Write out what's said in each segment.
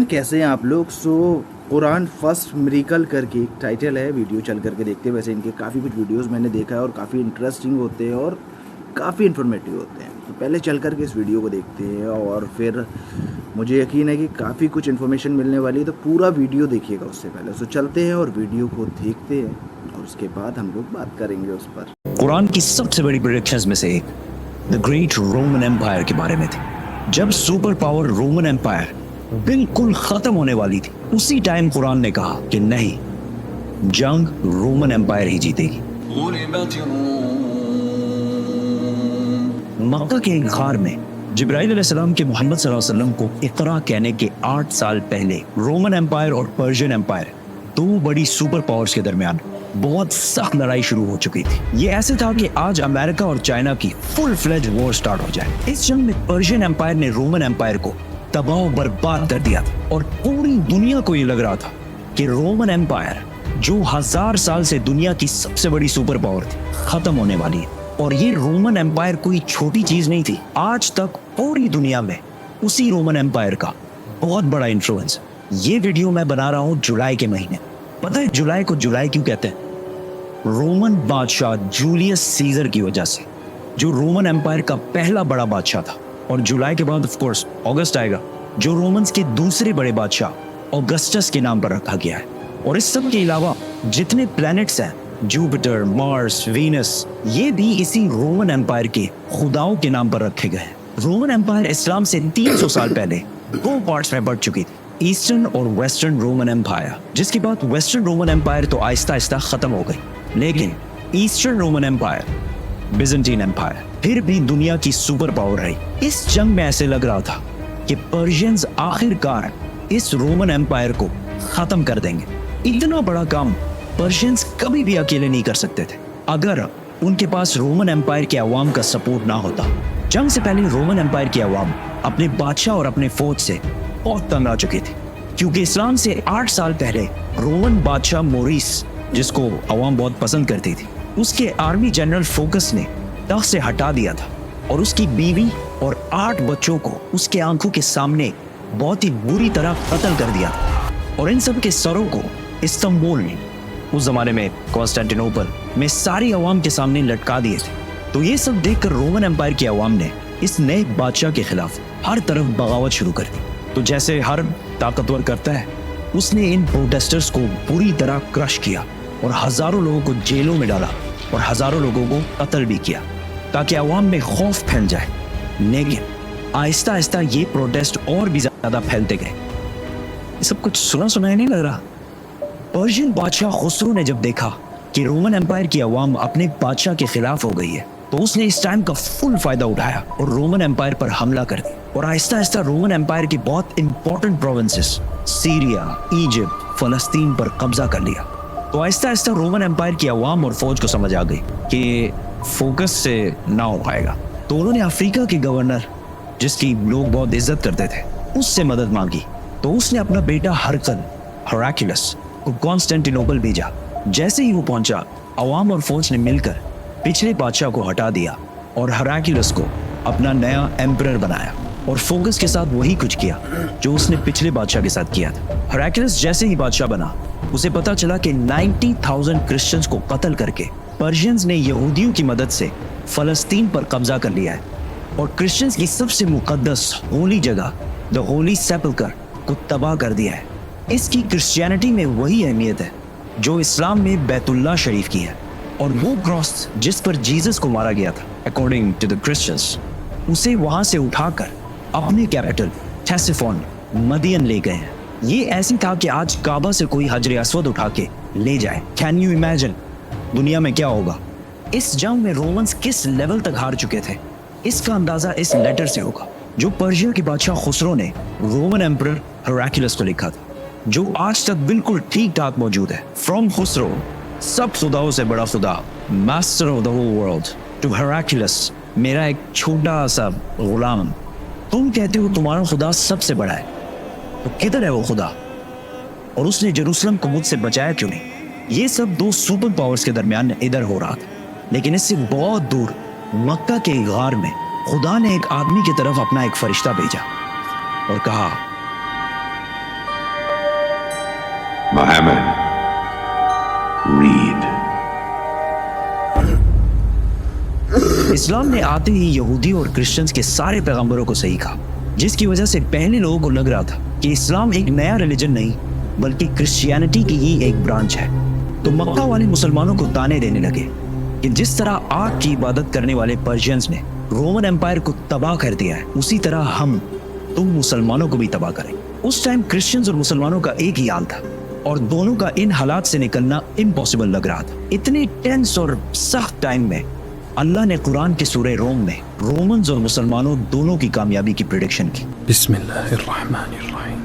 कैसे हैं आप लोग। कुरान फर्स्ट मिरेकल करके एक टाइटल है, वीडियो चल करके देखते हैं। वैसे इनके काफ़ी कुछ वीडियोस मैंने देखा है और काफ़ी इंटरेस्टिंग होते हैं और काफ़ी इन्फॉर्मेटिव होते हैं। तो पहले चल करके इस वीडियो को देखते हैं और फिर मुझे यकीन है कि काफ़ी कुछ इन्फॉर्मेशन मिलने वाली है, तो पूरा वीडियो देखिएगा उससे पहले। तो चलते हैं और वीडियो को देखते हैं और उसके बाद हम लोग बात करेंगे उस पर। कुरान की सबसे बड़ी प्रेडिक्शंस में से एक द ग्रेट रोमन एम्पायर के बारे में थी। जब सुपर पावर रोमन एम्पायर बिल्कुल खत्म होने वाली थी, उसी टाइम कुरान ने कहा कि नहीं, जंग रोमन एम्पायर ही जीतेगी। मक्का के एक गार में जिब्राइल अलैहिस्सलाम के मोहम्मद सल्लल्लाहु अलैहि वसल्लम को इकरा कहने के 8 साल पहले रोमन एम्पायर और पर्शियन एम्पायर, दो बड़ी सुपर पावर्स के दरमियान बहुत सख्त लड़ाई शुरू हो चुकी थी। ये ऐसे था कि आज अमेरिका और चाइना की फुल फ्लेज वॉर स्टार्ट हो जाए। इस जंग में पर्शियन एम्पायर ने रोमन एम्पायर को तबाह बर्बाद कर दिया था और पूरी दुनिया को ये लग रहा था कि रोमन एम्पायर, जो 1000 साल से दुनिया की सबसे बड़ी सुपर पावर थी, खत्म होने वाली है। और ये रोमन एम्पायर कोई छोटी चीज नहीं थी। आज तक पूरी दुनिया में उसी रोमन एम्पायर का बहुत बड़ा इन्फ्लुएंस। ये वीडियो मैं बना रहा हूँ जुलाई के महीने। पता है जुलाई को जुलाई क्यों कहते हैं? रोमन बादशाह जूलियस सीजर की वजह से, जो रोमन एम्पायर का पहला बड़ा बादशाह था। और जुलाई के बाद ऑफ कोर्स अगस्त आएगा, जो रोमन्स के दूसरे बड़े बादशाह ऑगस्टस के नाम पर रखा गया है। और इस सब के अलावा जितने प्लैनेट्स हैं, जुपिटर, मार्स, वीनस, ये भी इसी रोमन एम्पायर के खुदाओं के नाम पर रखे गए हैं। रोमन एम्पायर इस्लाम से 300 साल पहले 2 पार्ट्स में बढ़ चुकी थी, ईस्टर्न और वेस्टर्न रोमन एम्पायर, जिसके बाद वेस्टर्न रोमन एम्पायर तो आहिस्ता आहिस्ता खत्म हो गई। लेकिन eastern Roman empire, Byzantine empire, फिर भी दुनिया की सुपर पावर रही। इस जंग में ऐसे लग रहा था कि पर्शियंस आखिरकार इस रोमन एम्पायर को खत्म कर देंगे। इतना बड़ा काम पर्शियंस कभी भी अकेले नहीं कर सकते थे अगर उनके पास रोमन एम्पायर के अवाम का सपोर्ट ना होता। जंग से पहले रोमन एम्पायर के अवाम अपने बादशाह और अपने फौज से बहुत तंग आ चुके थे, क्योंकि इस्लाम से 8 साल पहले रोमन बादशाह मोरिस, जिसको अवाम बहुत पसंद करती थी, उसके आर्मी जनरल फोकस ने तख्त से हटा दिया था और उसकी बीवी और 8 बच्चों को उसके आंखों के सामने बहुत ही बुरी तरह कत्ल कर दिया। और इन सब के सरों को इस्तांबुल में, उस जमाने में कॉन्स्टेंटिनोपल में, सारी अवाम के सामने लटका दिए थे। तो ये सब देखकर रोमन एम्पायर के अवाम ने इस नए बादशाह के खिलाफ हर तरफ बगावत शुरू कर दी। तो जैसे हर ताकतवर करता है, उसने इन प्रोटेस्टर्स को पूरी तरह क्रश किया और हजारों लोगों को जेलों में डाला और हजारों लोगों को कत्ल भी किया, ताकि अवाम में खौफ फैल जाए। लेकिन आहिस्ता आहिस्ता ये प्रोटेस्ट और भी ज्यादा फैलते गए। ये सब कुछ सुना सुनाया नहीं लग रहा? पर्शियन बादशाह खुसरो ने जब देखा कि रोमन एम्पायर की अवाम अपने बादशाह के खिलाफ हो गई है, तो उसने इस टाइम का फुल फायदा उठाया और रोमन एम्पायर पर हमला कर दिया। और आहिस्ता आहिस्ता रोमन एम्पायर की बहुत इंपॉर्टेंट प्रोविंसेस, सीरिया, इजिप्ट, फलस्तीन पर कब्जा कर लिया। तो आहिस्ता आहिस्ता रोमन एम्पायर की अवाम और फौज को समझ आ गई कि फोकस से ना हो पाएगा। तो उन्होंने अफ्रीका के गवर्नर, जिसकी लोग बहुत इज्जत करते थे, उससे मदद मांगी। तो उसने अपना बेटा हेराक्लियस को कॉन्स्टेंटिनोपल भेजा। जैसे ही वो पहुंचा, अवाम और फौज ने मिलकर पिछले बादशाह को हटा दिया और हेराक्लियस को अपना नया एम्परर बनाया और फोकस के साथ वही कुछ किया जो उसने पिछले बादशाह के साथ किया था। हेराक्लियस जैसे ही बादशाह बना, उसे पता चला कि 90,000 क्रिश्चियंस को कत्ल करके पर्शियंस ने यहूदियों की मदद से फलस्तीन पर कब्जा कर लिया है और क्रिश्चियंस की सबसे मुकद्दस होली जगह द होली सेपल्कर को तबाह कर दिया है। इसकी क्रिश्चियनिटी में वही अहमियत है जो इस्लाम में बैतुल्लाह शरीफ की है। और वो क्रॉस जिस पर जीसस को मारा गया था, अकॉर्डिंग टू द क्रिश्चियंस, उसे वहां से उठाकर अपने कैपिटल थेसिफोन, मदियन ले गए हैं। ये ऐसी था कि आज काबा से कोई हजर अस्वद उठा के ले जाए। कैन यू इमेजिन दुनिया में क्या होगा? इस जंग में रोमन्स किस लेवल तक हार चुके थे, इसका अंदाजा इस लेटर से होगा जो पर्शिया के बादशाह खुसरो ने रोमन एम्परर हेराक्लियस को लिखा था, जो आज तक बिल्कुल ठीक ठाक मौजूद है। फ्रॉम खुसरो, सब खुदाओं से बड़ा खुदा, master of the whole world, to Heraclius, मेरा एक छोटा सा गुलाम। तुम कहते हो तुम्हारा खुदा सबसे बड़ा है, तो किधर है वो खुदा? और उसने जेरूसलम को मुझसे बचाया क्यों नहीं? ये सब 2 सुपर पावर्स के दरमियान इधर हो रहा था। लेकिन इससे बहुत दूर मक्का के गार में खुदा ने एक आदमी की तरफ अपना एक फरिश्ता भेजा और कहा, Muhammad, read. इस्लाम ने आते ही यहूदी और क्रिश्चियंस के सारे पैगंबरों को सही कहा, जिसकी वजह से पहले लोगों को लग रहा था कि इस्लाम एक नया रिलीजन नहीं बल्कि क्रिश्चियनिटी की ही एक ब्रांच है। तो मक्का वाले मुसलमानों को ताने देने लगे कि जिस तरह आग की इबादत करने वाले पर्शियंस ने रोमन एम्पायर को तबाह कर दिया है, उसी तरह तुम मुसलमानों को भी तबाह करें। उस टाइम क्रिश्चियंस और मुसलमानों का एक ही हाल था और दोनों का इन हालात से निकलना इम्पॉसिबल लग रहा था। इतने टेंस और सख्त टाइम में अल्लाह ने कुरान के सूरह रोम में रोमन्स और मुसलमानों दोनों की कामयाबी की प्रेडिक्शन की। बिस्मिल्लाहिर्रहमानिर्रहीम।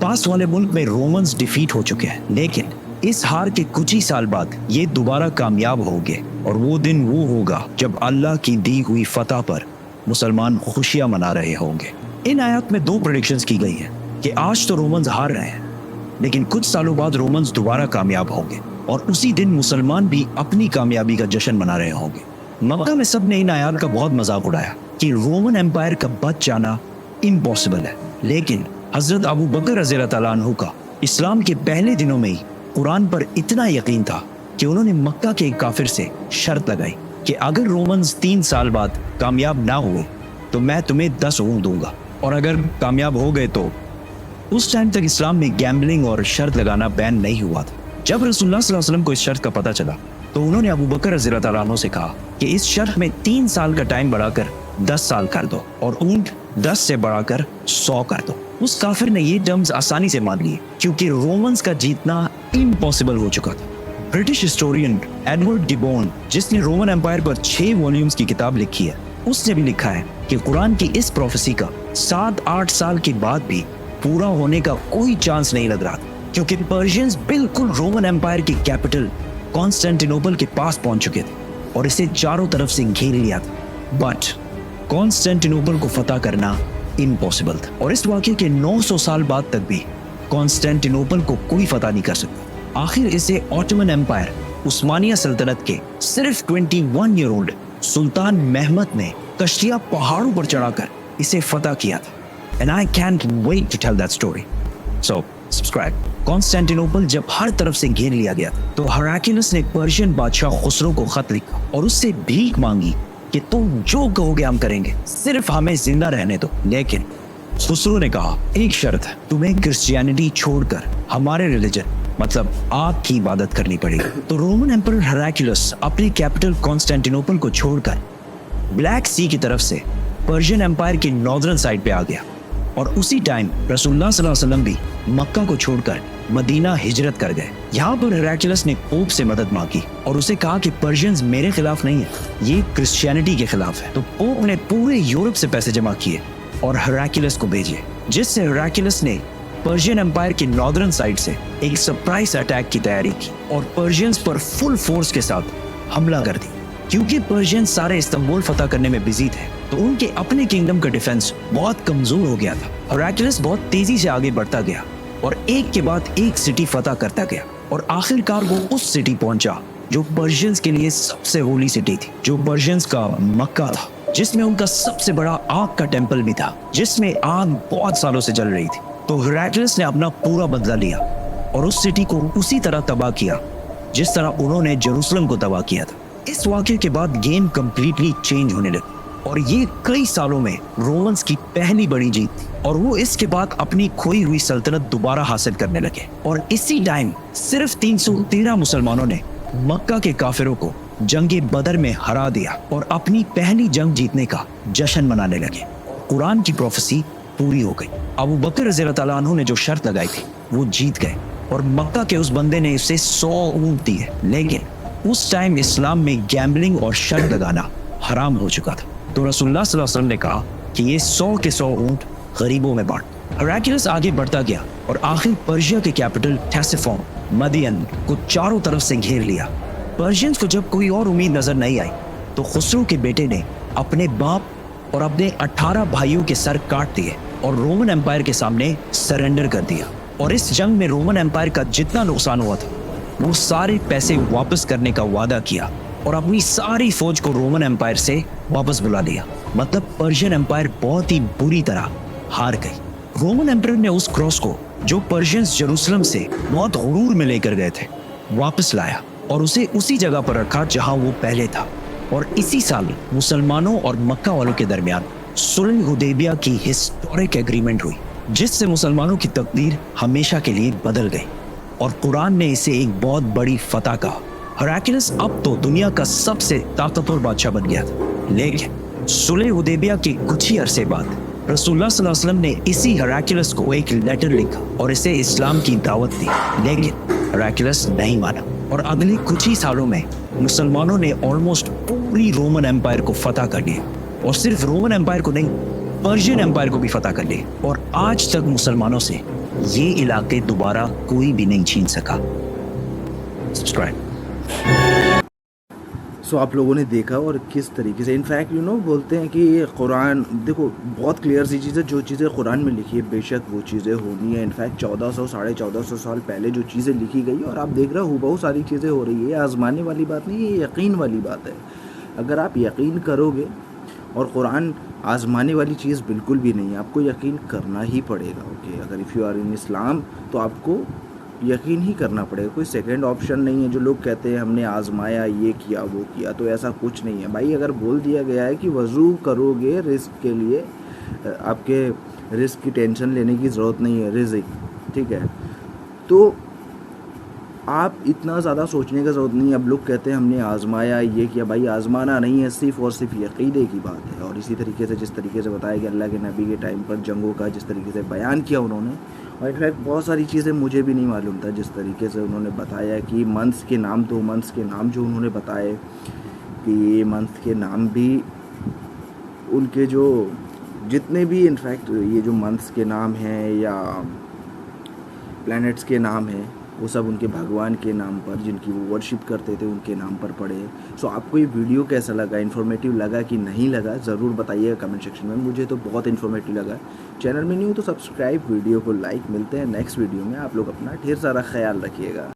पास वाले मुल्क में रोमन्स डिफीट हो चुके हैं, लेकिन इस हार के कुछ ही साल बाद ये दोबारा कामयाब होंगे और वो दिन वो होगा जब अल्लाह की दी हुई फतह पर मुसलमान खुशियां मना रहे होंगे। इन आयत में 2 प्रेडिक्शंस की गई है कि आज तो रोमन्स हार रहे हैं, लेकिन कुछ सालों बाद रोमन्स दोबारा कामयाब होंगे और उसी दिन मुसलमान भी अपनी कामयाबी का जश्न मना रहे होंगे। मक्का में सब ने इन आयत का बहुत मजाक उड़ाया कि रोमन एम्पायर का बच जाना इम्पॉसिबल है, लेकिन हजरत अबू बकर रज़ियल्लाहु तआला अन्हु का इस्लाम के पहले दिनों में ही कुरान पर इतना यकीन था कि उन्होंने मक्का के एक काफिर से शर्त लगाई कि अगर रोमन्स 3 साल बाद कामयाब ना हुए तो मैं तुम्हें 10 ऊँट दूंगा, और अगर कामयाब हो गए तो उस टाइम तक इस्लाम में गैम्बलिंग और शर्त लगाना बैन नहीं हुआ था। जब रसूलुल्लाह सल्लल्लाहु अलैहि वसल्लम को इस शर्त का पता चला तो उन्होंने अबू बकर रज़ियल्लाहु तआला अन्हु से कहा कि इस शर्त में 3 साल का टाइम बढ़ाकर 10 साल कर दो और ऊँट 10 से बढ़ाकर 100 कर दो। उस काफिर ने ये टर्म्स आसानी से मान लिए क्योंकि रोमन्स का जीतना इम्पॉसिबल हो चुका था। ब्रिटिश हिस्टोरियन एडवर्ड गिबोन, जिसने रोमन एम्पायर पर 6 वॉल्यूम्स की किताब लिखी है, उसने भी लिखा है कि कुरान की इस प्रोफेसी का 7-8 साल के बाद भी पूरा होने का कोई चांस नहीं लग रहा था, क्योंकि पर्शियंस बिल्कुल रोमन एम्पायर की कैपिटल कॉन्स्टेंटिनोपल के पास पहुंच चुके थे और इसे चारों तरफ से घेर लिया था। बट कॉन्स्टेंटिनोपल को फतह करना इम्पॉसिबल था और इस वाक़े के 900 साल बाद तक भी कॉन्स्टेंटिनोपल को कोई फतह नहीं कर सकता। आखिर इसे ऑटोमन एम्पायर उस्मानिया सल्तनत के सिर्फ 21 ईयर ओल्ड सुल्तान महमद ने कश्तियां पहाड़ों पर चढ़ाकर इसे फतह किया था। And I can't wait to tell that story. So, subscribe. Constantinople जब हर तरफ से घेर लिया गया तो हेराक्लियस ने पर्शियन बादशाह खुसरो को खत लिखा और उससे भीख मांगी कि तुम जो कहोगे हम करेंगे, सिर्फ हमें जिंदा रहने दो। लेकिन खुसरो ने कहा, एक शर्त है, तुम्हें क्रिश्चियनिटी छोड़कर हमारे रिलीजन मतलब आपकी इबादत करनी पड़ेगी। तो रोमन एम्परर हेराक्लियस अपनी कैपिटल कॉन्स्टेंटिनोपल को छोड़कर ब्लैक सी की तरफ से पर्शियन एम्पायर की नॉर्दर्न साइड पे आ गया और उसी टाइम रसूलुल्लाह सल्लल्लाहु अलैहि वसल्लम भी मक्का को छोड़कर मदीना हिजरत कर गए। यहाँ पर हेराक्लियस ने पोप से मदद मांगी और उसे कहा कि पर्शियंस मेरे खिलाफ नहीं है, ये क्रिश्चियनिटी के खिलाफ है। तो पोप ने पूरे यूरोप से पैसे जमा किए और हेराक्लियस को भेजे, जिससे हेराक्लियस ने पर्शियन एम्पायर की नॉर्दर्न साइड से एक सरप्राइज अटैक की तैयारी की और पर्शियंस पर फुल फोर्स के साथ हमला कर दी। क्योंकि पर्शियंस सारे इस्तांबुल फतह करने में बिजी थे तो उनके अपने किंगडम का डिफेंस बहुत कमजोर हो गया था। हेराक्लियस बहुत तेजी से आगे बढ़ता गया और एक के बाद एक सिटी फतह करता गया और आखिरकार वो उस सिटी पहुंचा जो पर्शियंस के लिए सबसे होली सिटी थी, जो पर्शियंस का मक्का था, जिसमें उनका सबसे बड़ा आग का टेम्पल भी था, जिसमें आग बहुत सालों से जल रही थी। तो हेराक्लियस ने अपना पूरा बदला लिया और उस सिटी को उसी तरह तबाह किया जिस तरह उन्होंने जेरूसलम को तबाह किया था। इस वाक़े के बाद गेम कंप्लीटली चेंज होने लगी और ये कई सालों में रोमन्स की पहली बड़ी जीत थी और वो इसके बाद अपनी खोई हुई सल्तनत दोबारा हासिल करने लगे। और इसी टाइम सिर्फ 313 मुसलमानों ने मक्का के काफिरों को जंगे बदर में हरा दिया और अपनी पहली जंग जीतने का जश्न मनाने लगे। कुरान की प्रोफेसी पूरी हो गई। अबू बकर रज़ियल्लाहु तआला अन्हु ने जो शर्त लगाई थी वो जीत गए और मक्का के उस बंदे ने उसे 100 ऊँट दिए। लेकिन उस टाइम इस्लाम में गैम्बलिंग और शर्त लगाना हराम हो चुका था। तो रसूलुल्लाह सल्लल्लाहु अलैहि वसल्लम ने कहा कि ये 100 के 100 ऊँट गरीबों में बांट। हेराक्लियस आगे बढ़ता गया और आखिर पर्शिया के कैपिटल थेसिफोन मदियन को चारों तरफ से घेर लिया। पर्शियंस को जब कोई और उम्मीद नजर नहीं आई तो खुसरो के बेटे ने अपने बाप और अपने 18 भाइयों के सर काट दिए और रोमन एम्पायर के सामने सरेंडर कर दिया। और इस जंग में रोमन एम्पायर का जितना नुकसान हुआ था वो सारे पैसे वापस करने का वादा किया और अपनी सारी फौज को रोमन एम्पायर से वापस बुला लिया। मतलब पर्शियन एम्पायर बहुत ही बुरी तरह हार गई। रोमन एम्परर ने उस क्रॉस को जो पर्शियंस जेरूसलम से बहुत गुरूर में लेकर गए थे वापस लाया और उसे उसी जगह पर रखा जहां वो पहले था। और इसी साल मुसलमानों और मक्का वालों के दरमियान सुलह हुदैबिया की हिस्टोरिक एग्रीमेंट हुई, जिससे मुसलमानों की तकदीर हमेशा के लिए बदल गई और कुरान ने इसे एक बहुत बड़ी फतह कहा। हेराक्लियस अब तो दुनिया का सबसे ताकतवर बादशाह बन गया था। लेकिन सुलह हुदैबिया के कुछ ही अरसे बाद रसूलुल्लाह सल्लल्लाहु अलैहि वसल्लम ने इसी हेराक्लियस को एक लेटर लिखा और इसे इस्लाम की दावत दी, लेकिन हेराक्लियस नहीं माना और अगले कुछ ही सालों में मुसलमानों ने ऑलमोस्ट पूरी रोमन एम्पायर को फतह कर लिया और सिर्फ रोमन एम्पायर को नहीं, पर्शियन एम्पायर को भी फतह कर लिया और आज तक मुसलमानों से ये इलाके दोबारा कोई भी नहीं छीन सका। सब्सक्राइब। सो आप लोगों ने देखा और किस तरीके से इनफैक्ट बोलते हैं कि ये कुरान, देखो बहुत क्लियर सी चीज़ है, जो चीज़ें कुरान में लिखी है बेशक वो चीज़ें होनी है। इनफैक्ट 1400 साढ़े 1400 साल पहले जो चीज़ें लिखी गई और आप देख रहे हो बहुत सारी चीज़ें हो रही है। आजमाने वाली बात नहीं, ये यकीन वाली बात है। अगर आप यकीन करोगे, और कुरान आजमाने वाली चीज़ बिल्कुल भी नहीं है, आपको यकीन करना ही पड़ेगा। ओके, अगर इफ़ यू आर इन इस्लाम तो आपको यकीन ही करना पड़ेगा, कोई सेकंड ऑप्शन नहीं है। जो लोग कहते हैं हमने आजमाया, ये किया वो किया, तो ऐसा कुछ नहीं है भाई। अगर बोल दिया गया है कि वज़ू करोगे रिस्क के लिए, आपके रिस्क की टेंशन लेने की ज़रूरत नहीं है, रिज़्क, ठीक है, तो आप इतना ज़्यादा सोचने का ज़रूरत नहीं है। अब लोग कहते हैं हमने आजमाया, ये किया, भाई आजमाना नहीं है, सिर्फ़ और सिर्फ यकीने की बात है। और इसी तरीके से जिस तरीके से बताया गया अल्लाह के नबी के टाइम पर जंगों का जिस तरीके से बयान किया उन्होंने, और इनफैक्ट बहुत सारी चीज़ें मुझे भी नहीं मालूम था जिस तरीके से उन्होंने बताया कि मंथ्स के नाम, 2 मंथ्स के नाम जो उन्होंने बताए कि ये मंथ के नाम भी उनके जो जितने भी इनफैक्ट ये जो मंथ्स के नाम हैं या प्लैनेट्स के नाम हैं, वो सब उनके भगवान के नाम पर, जिनकी वो वर्शिप करते थे, उनके नाम पर पड़े। सो आपको ये वीडियो कैसा लगा, इन्फॉर्मेटिव लगा कि नहीं लगा, ज़रूर बताइएगा कमेंट सेक्शन में। मुझे तो बहुत इन्फॉर्मेटिव लगा। चैनल में नहीं हो तो सब्सक्राइब, वीडियो को लाइक। मिलते हैं नेक्स्ट वीडियो में। आप लोग अपना ढेर सारा ख्याल रखिएगा।